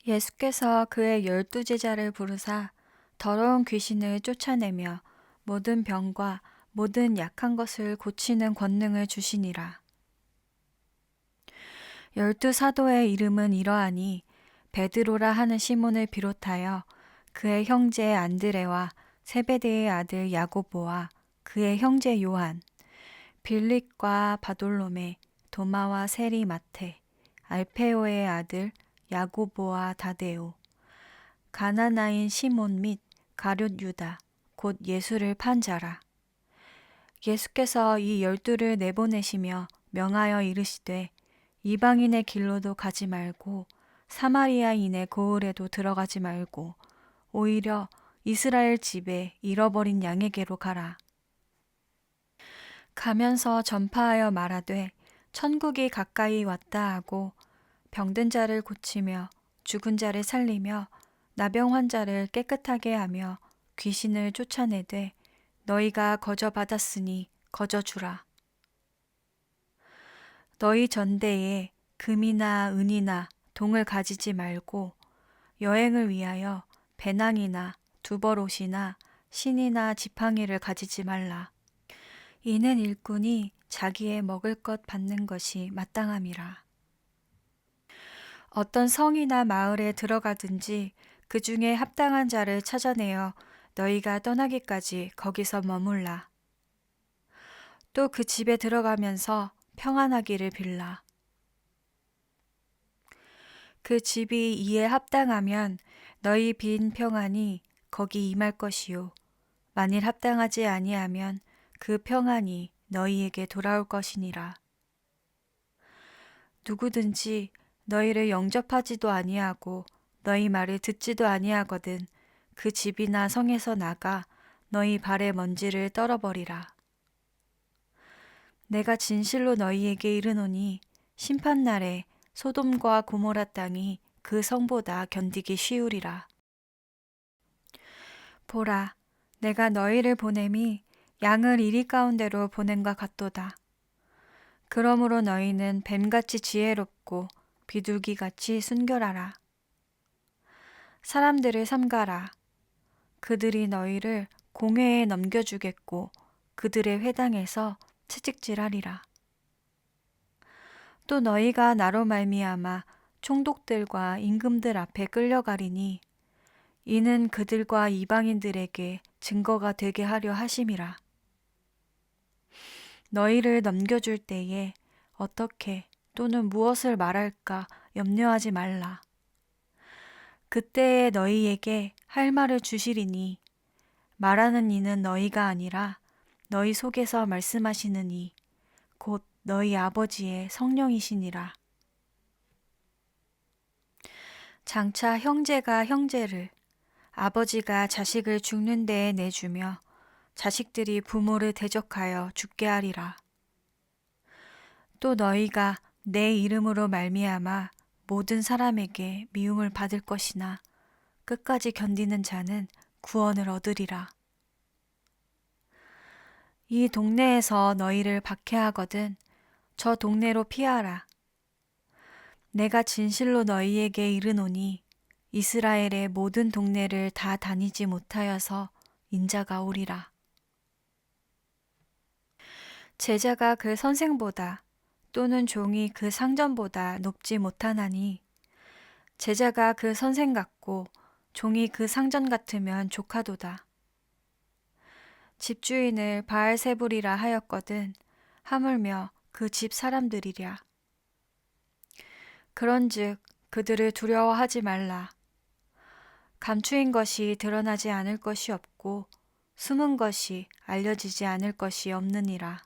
예수께서 그의 12제자를 부르사 더러운 귀신을 쫓아내며 모든 병과 모든 약한 것을 고치는 권능을 주시니라. 12사도의 이름은 이러하니 베드로라 하는 시몬을 비롯하여 그의 형제 안드레와 세베대의 아들 야고보와 그의 형제 요한, 빌립과 바돌로메, 도마와 세리 마테, 알페오의 아들 야고보와 다데오, 가나나인 시몬 및 가룟 유다, 곧 예수를 판 자라. 예수께서 이 12를 내보내시며 명하여 이르시되 이방인의 길로도 가지 말고 사마리아인의 고을에도 들어가지 말고 오히려 이스라엘 집에 잃어버린 양에게로 가라. 가면서 전파하여 말하되 천국이 가까이 왔다 하고 병든 자를 고치며 죽은 자를 살리며 나병 환자를 깨끗하게 하며 귀신을 쫓아내되 너희가 거저 받았으니 거저 주라. 너희 전대에 금이나 은이나 동을 가지지 말고 여행을 위하여 배낭이나 두벌옷이나 신이나 지팡이를 가지지 말라. 이는 일꾼이 자기의 먹을 것 받는 것이 마땅함이라. 어떤 성이나 마을에 들어가든지 그 중에 합당한 자를 찾아내어 너희가 떠나기까지 거기서 머물라. 또 그 집에 들어가면서 평안하기를 빌라. 그 집이 이에 합당하면 너희 빈 평안이 거기 임할 것이요. 만일 합당하지 아니하면 그 평안이 너희에게 돌아올 것이니라. 누구든지 너희를 영접하지도 아니하고 너희 말을 듣지도 아니하거든 그 집이나 성에서 나가 너희 발의 먼지를 떨어버리라. 내가 진실로 너희에게 이르노니 심판날에 소돔과 고모라 땅이 그 성보다 견디기 쉬우리라. 보라, 내가 너희를 보냄이 양을 이리 가운데로 보냄과 같도다. 그러므로 너희는 뱀같이 지혜롭고 비둘기같이 순결하라. 사람들을 삼가라. 그들이 너희를 공회에 넘겨주겠고 그들의 회당에서 채찍질하리라. 또 너희가 나로 말미암아 총독들과 임금들 앞에 끌려가리니 이는 그들과 이방인들에게 증거가 되게 하려 하심이라. 너희를 넘겨줄 때에 어떻게 또는 무엇을 말할까 염려하지 말라. 그때에 너희에게 할 말을 주시리니 말하는 이는 너희가 아니라 너희 속에서 말씀하시는 이 곧 너희 아버지의 성령이시니라. 장차 형제가 형제를 아버지가 자식을 죽는 데에 내주며 자식들이 부모를 대적하여 죽게 하리라. 또 너희가 내 이름으로 말미암아 모든 사람에게 미움을 받을 것이나 끝까지 견디는 자는 구원을 얻으리라. 이 동네에서 너희를 박해하거든 저 동네로 피하라. 내가 진실로 너희에게 이르노니 이스라엘의 모든 동네를 다 다니지 못하여서 인자가 오리라. 제자가 그 선생보다 또는 종이 그 상전보다 높지 못하나니 제자가 그 선생 같고 종이 그 상전 같으면 조카도다. 집주인을 바알세불이라 하였거든 하물며 그 집 사람들이랴. 그런즉 그들을 두려워하지 말라. 감추인 것이 드러나지 않을 것이 없고 숨은 것이 알려지지 않을 것이 없느니라.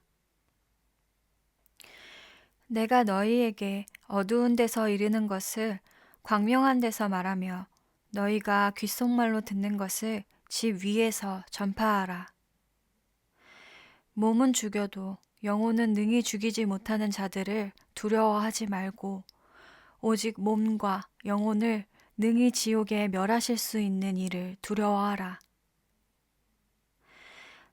내가 너희에게 어두운 데서 이르는 것을 광명한 데서 말하며 너희가 귓속말로 듣는 것을 집 위에서 전파하라. 몸은 죽여도 영혼은 능히 죽이지 못하는 자들을 두려워하지 말고 오직 몸과 영혼을 능히 지옥에 멸하실 수 있는 이를 두려워하라.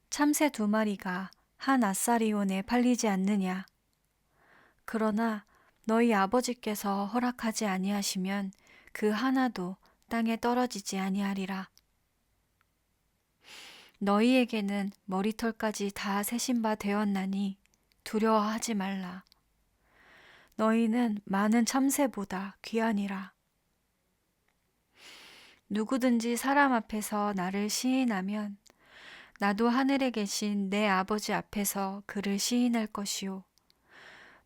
참새 2마리가 한 아사리온에 팔리지 않느냐. 그러나 너희 아버지께서 허락하지 아니하시면 그 하나도 땅에 떨어지지 아니하리라. 너희에게는 머리털까지 다 세신 바 되었나니 두려워하지 말라. 너희는 많은 참새보다 귀하니라. 누구든지 사람 앞에서 나를 시인하면 나도 하늘에 계신 내 아버지 앞에서 그를 시인할 것이요.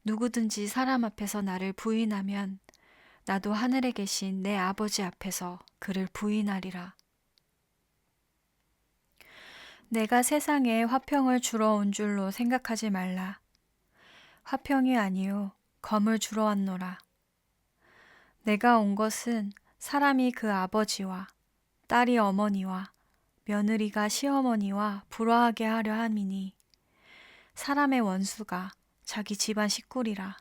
누구든지 사람 앞에서 나를 부인하면 나도 하늘에 계신 내 아버지 앞에서 그를 부인하리라. 내가 세상에 화평을 주러 온 줄로 생각하지 말라. 화평이 아니요 검을 주러 왔노라. 내가 온 것은 사람이 그 아버지와 딸이 어머니와 며느리가 시어머니와 불화하게 하려 함이니 사람의 원수가 자기 집안 식구리라.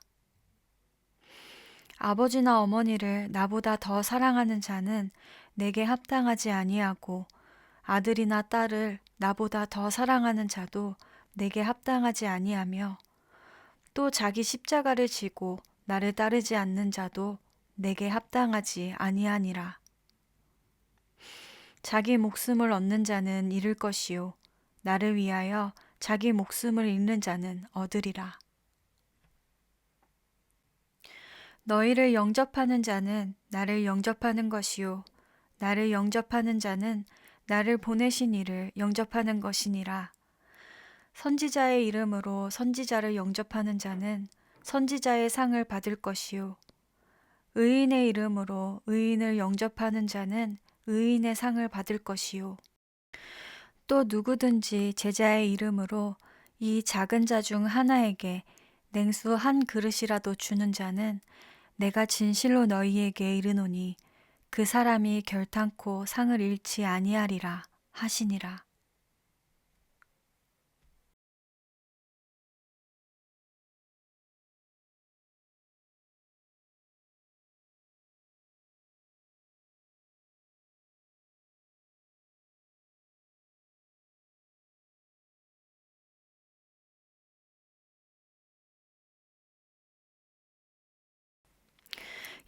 아버지나 어머니를 나보다 더 사랑하는 자는 내게 합당하지 아니하고 아들이나 딸을 나보다 더 사랑하는 자도 내게 합당하지 아니하며 또 자기 십자가를 지고 나를 따르지 않는 자도 내게 합당하지 아니하니라. 자기 목숨을 얻는 자는 잃을 것이요 나를 위하여 자기 목숨을 잃는 자는 얻으리라. 너희를 영접하는 자는 나를 영접하는 것이요 나를 영접하는 자는 나를 보내신 이를 영접하는 것이니라. 선지자의 이름으로 선지자를 영접하는 자는 선지자의 상을 받을 것이요 의인의 이름으로 의인을 영접하는 자는 의인의 상을 받을 것이요 또 누구든지 제자의 이름으로 이 작은 자 중 하나에게 냉수 한 그릇이라도 주는 자는 내가 진실로 너희에게 이르노니 그 사람이 결탄코 상을 잃지 아니하리라 하시니라.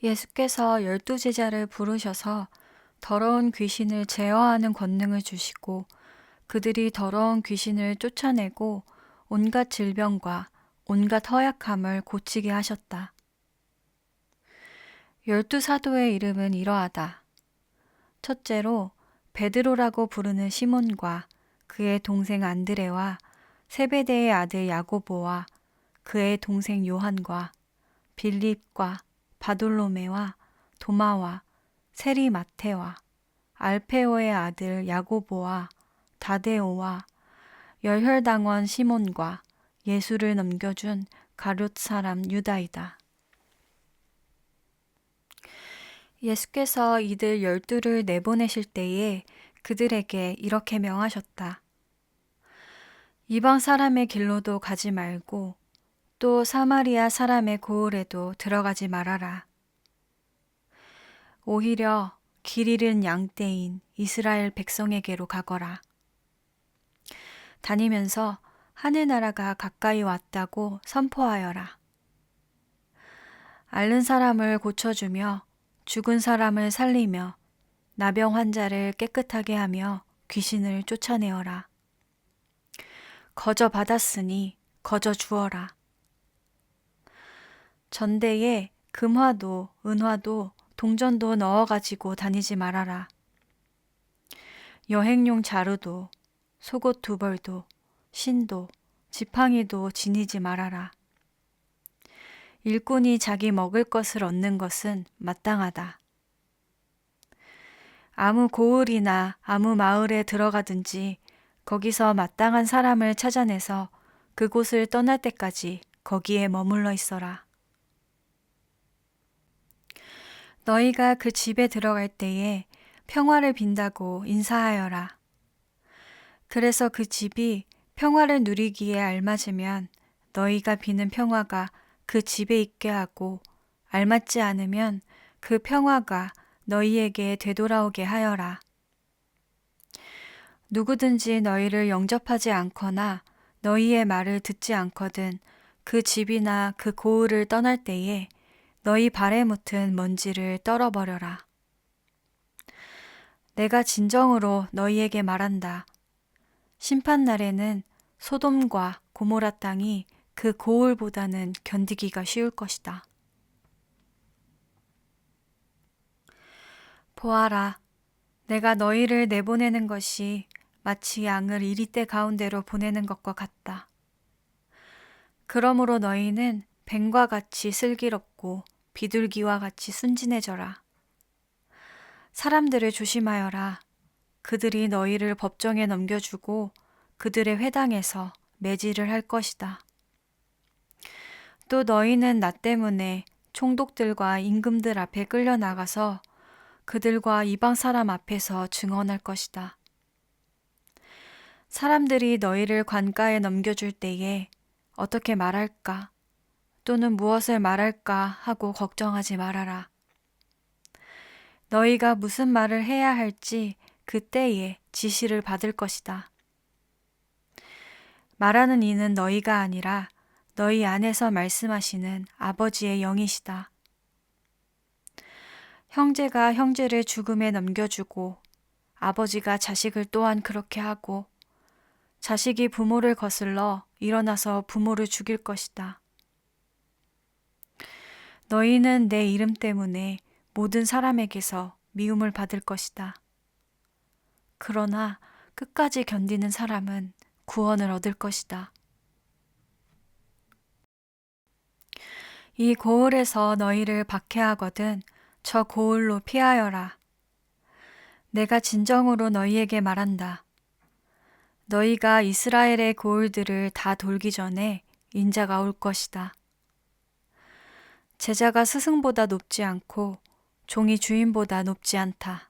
예수께서 12제자를 부르셔서 더러운 귀신을 제어하는 권능을 주시고 그들이 더러운 귀신을 쫓아내고 온갖 질병과 온갖 허약함을 고치게 하셨다. 12사도의 이름은 이러하다. 첫째로 베드로라고 부르는 시몬과 그의 동생 안드레와 세베대의 아들 야고보와 그의 동생 요한과 빌립과 바돌로메와 도마와 세리 마테와 알페오의 아들 야고보와 다데오와 열혈당원 시몬과 예수를 넘겨준 가룟 사람 유다이다. 예수께서 이들 12를 내보내실 때에 그들에게 이렇게 명하셨다. 이방 사람의 길로도 가지 말고 또 사마리아 사람의 고을에도 들어가지 말아라. 오히려 길 잃은 양떼인 이스라엘 백성에게로 가거라. 다니면서 하늘나라가 가까이 왔다고 선포하여라. 앓는 사람을 고쳐주며 죽은 사람을 살리며 나병 환자를 깨끗하게 하며 귀신을 쫓아내어라. 거저 받았으니 거저 주어라. 전대에 금화도 은화도 동전도 넣어가지고 다니지 말아라. 여행용 자루도 속옷 2벌도 신도 지팡이도 지니지 말아라. 일꾼이 자기 먹을 것을 얻는 것은 마땅하다. 아무 고을이나 아무 마을에 들어가든지 거기서 마땅한 사람을 찾아내서 그곳을 떠날 때까지 거기에 머물러 있어라. 너희가 그 집에 들어갈 때에 평화를 빈다고 인사하여라. 그래서 그 집이 평화를 누리기에 알맞으면 너희가 비는 평화가 그 집에 있게 하고 알맞지 않으면 그 평화가 너희에게 되돌아오게 하여라. 누구든지 너희를 영접하지 않거나 너희의 말을 듣지 않거든 그 집이나 그 고을을 떠날 때에 너희 발에 묻은 먼지를 떨어버려라. 내가 진정으로 너희에게 말한다. 심판날에는 소돔과 고모라 땅이 그 고울보다는 견디기가 쉬울 것이다. 보아라, 내가 너희를 내보내는 것이 마치 양을 이리떼 가운데로 보내는 것과 같다. 그러므로 너희는 뱀과 같이 슬기롭고 비둘기와 같이 순진해져라. 사람들을 조심하여라. 그들이 너희를 법정에 넘겨주고 그들의 회당에서 매질을 할 것이다. 또 너희는 나 때문에 총독들과 임금들 앞에 끌려나가서 그들과 이방 사람 앞에서 증언할 것이다. 사람들이 너희를 관가에 넘겨줄 때에 어떻게 말할까 또는 무엇을 말할까 하고 걱정하지 말아라. 너희가 무슨 말을 해야 할지 그때에 지시를 받을 것이다. 말하는 이는 너희가 아니라 너희 안에서 말씀하시는 아버지의 영이시다. 형제가 형제를 죽음에 넘겨주고 아버지가 자식을 또한 그렇게 하고 자식이 부모를 거슬러 일어나서 부모를 죽일 것이다. 너희는 내 이름 때문에 모든 사람에게서 미움을 받을 것이다. 그러나 끝까지 견디는 사람은 구원을 얻을 것이다. 이 고을에서 너희를 박해하거든 저 고을로 피하여라. 내가 진정으로 너희에게 말한다. 너희가 이스라엘의 고을들을 다 돌기 전에 인자가 올 것이다. 제자가 스승보다 높지 않고 종이 주인보다 높지 않다.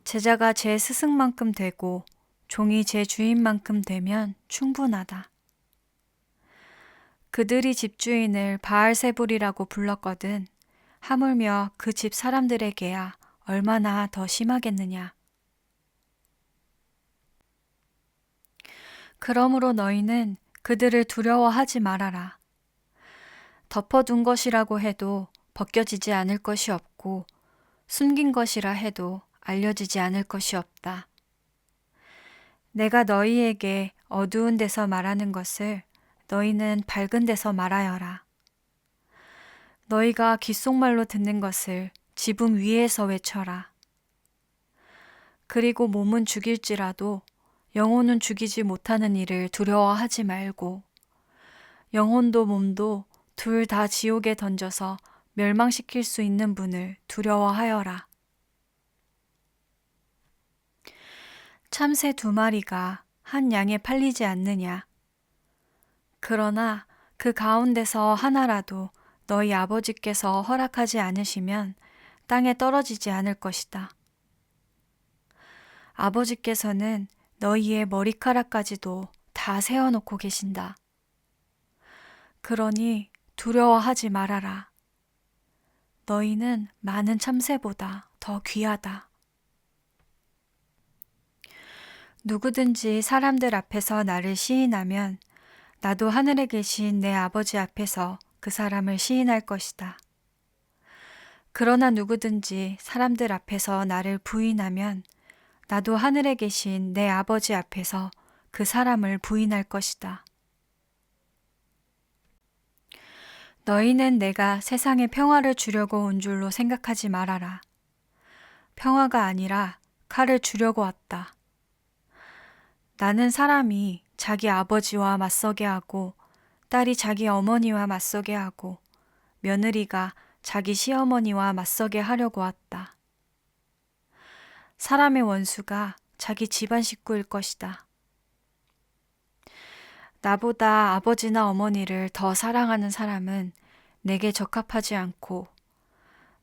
제자가 제 스승만큼 되고 종이 제 주인만큼 되면 충분하다. 그들이 집주인을 바알세불이라고 불렀거든 하물며 그 집 사람들에게야 얼마나 더 심하겠느냐. 그러므로 너희는 그들을 두려워하지 말아라. 덮어둔 것이라고 해도 벗겨지지 않을 것이 없고 숨긴 것이라 해도 알려지지 않을 것이 없다. 내가 너희에게 어두운 데서 말하는 것을 너희는 밝은 데서 말하여라. 너희가 귓속말로 듣는 것을 지붕 위에서 외쳐라. 그리고 몸은 죽일지라도 영혼은 죽이지 못하는 일을 두려워하지 말고 영혼도 몸도 둘 다 지옥에 던져서 멸망시킬 수 있는 분을 두려워하여라. 참새 2마리가 한 양에 팔리지 않느냐. 그러나 그 가운데서 하나라도 너희 아버지께서 허락하지 않으시면 땅에 떨어지지 않을 것이다. 아버지께서는 너희의 머리카락까지도 다 세어놓고 계신다. 그러니 두려워하지 말아라. 너희는 많은 참새보다 더 귀하다. 누구든지 사람들 앞에서 나를 시인하면 나도 하늘에 계신 내 아버지 앞에서 그 사람을 시인할 것이다. 그러나 누구든지 사람들 앞에서 나를 부인하면 나도 하늘에 계신 내 아버지 앞에서 그 사람을 부인할 것이다. 너희는 내가 세상에 평화를 주려고 온 줄로 생각하지 말아라. 평화가 아니라 칼을 주려고 왔다. 나는 사람이 자기 아버지와 맞서게 하고 딸이 자기 어머니와 맞서게 하고 며느리가 자기 시어머니와 맞서게 하려고 왔다. 사람의 원수가 자기 집안 식구일 것이다. 나보다 아버지나 어머니를 더 사랑하는 사람은 내게 적합하지 않고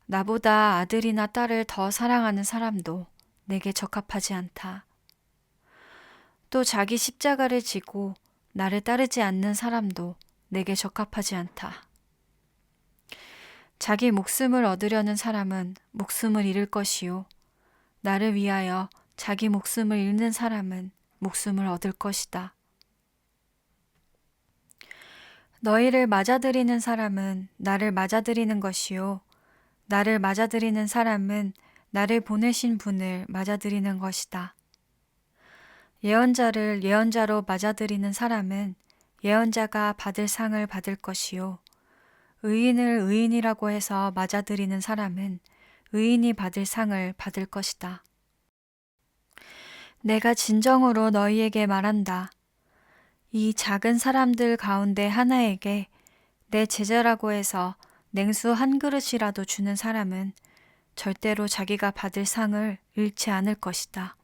나보다 아들이나 딸을 더 사랑하는 사람도 내게 적합하지 않다. 또 자기 십자가를 지고 나를 따르지 않는 사람도 내게 적합하지 않다. 자기 목숨을 얻으려는 사람은 목숨을 잃을 것이요. 나를 위하여 자기 목숨을 잃는 사람은 목숨을 얻을 것이다. 너희를 맞아들이는 사람은 나를 맞아들이는 것이요. 나를 맞아들이는 사람은 나를 보내신 분을 맞아들이는 것이다. 예언자를 예언자로 맞아들이는 사람은 예언자가 받을 상을 받을 것이요. 의인을 의인이라고 해서 맞아들이는 사람은 의인이 받을 상을 받을 것이다. 내가 진정으로 너희에게 말한다. 이 작은 사람들 가운데 하나에게 내 제자라고 해서 냉수 한 그릇이라도 주는 사람은 절대로 자기가 받을 상을 잃지 않을 것이다.